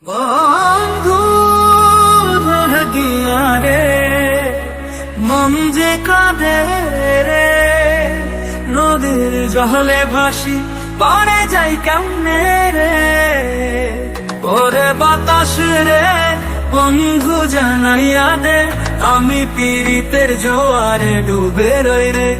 বন্ধু গিয়া রে মন যে কাঁদে রে, নদীর জলে ভাসি পড়ে যাই কেমনে রে। ওরে বাতাস রে বন্ধু জানাইয়া দে, আমি পীড়িতের জোয়ারে ডুবে রই রে।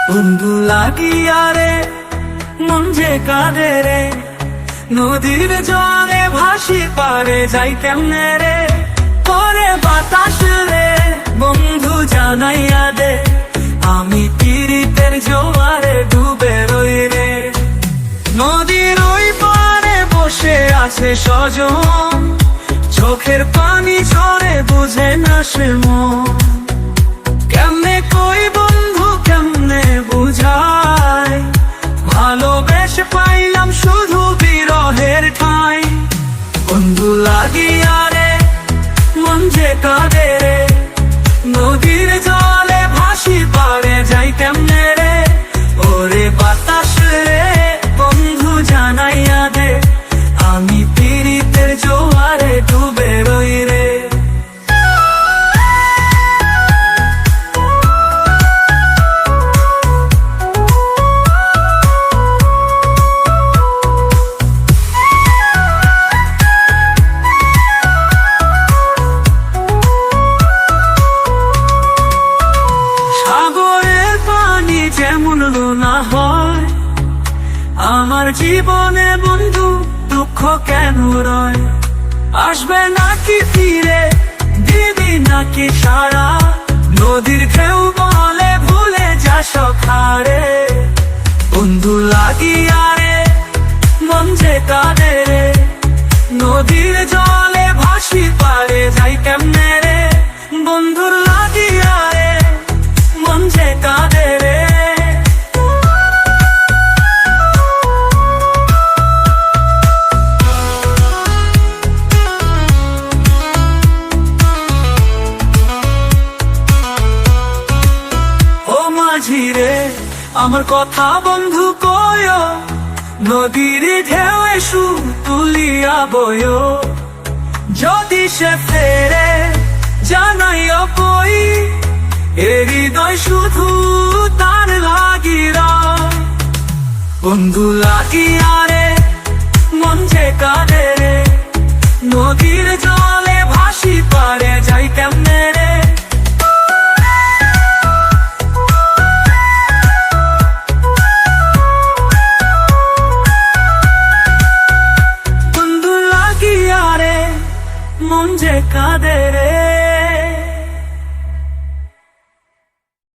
বন্ধু লাগিয়া রে মন যে কাঁদে রে, নদীর জলে ভাসি পারে যাই কেমনে রে। পরে বাতাস রে বন্ধু জানাইয়া দে, আমি পীড়িতের জোয়ারে ডুবে রই রে। নদীর ওই পারে বসে আছে স্বজন, চোখের পানি ঝরে বুঝে না সে মন। কেমনে কই বন্ধু কেমনে বুঝাই, ভালোবেসে পাইলাম শুধু বিরহের ঠাই। বন্ধু লাগিয়া রে মন যে কাঁদে রে, নদীর জলে ভাসি পারে যাই কেমনে রে। ওরে বাতাস রে বন্ধু জানাইয়া দে, আমি পীড়িতের জোয়ারে ডুবে রই রে। যেমন লোনা হয় আমার জীবনে বন্ধু, দুঃখ কেন রয়? আসবে নাকি ফিরে, দিবি নাকি সারা? নদীর ঢেউ বলে ভুলে যা সখারে। বন্ধু লাগিয়া রে মন যে কাঁদে রে, নদীর জলে ভাসি পারে যাই কেমনে রে। বন্ধুর লাগিয়া রে মন যে কাঁদে রে। ঝিরে আমার কথা বন্ধু কয়, নদীর ঢেউ এসু তুলিয়া বয়। যদি সে ফেরে জানাইও কই, এ হৃদয় শুধু তার লাগিরা। বন্ধু লাগিয়া রে মন যে কাঁদে রে, নদীর জলে ভাসি পারে যাই কেমনে রে। মন যে কাঁদে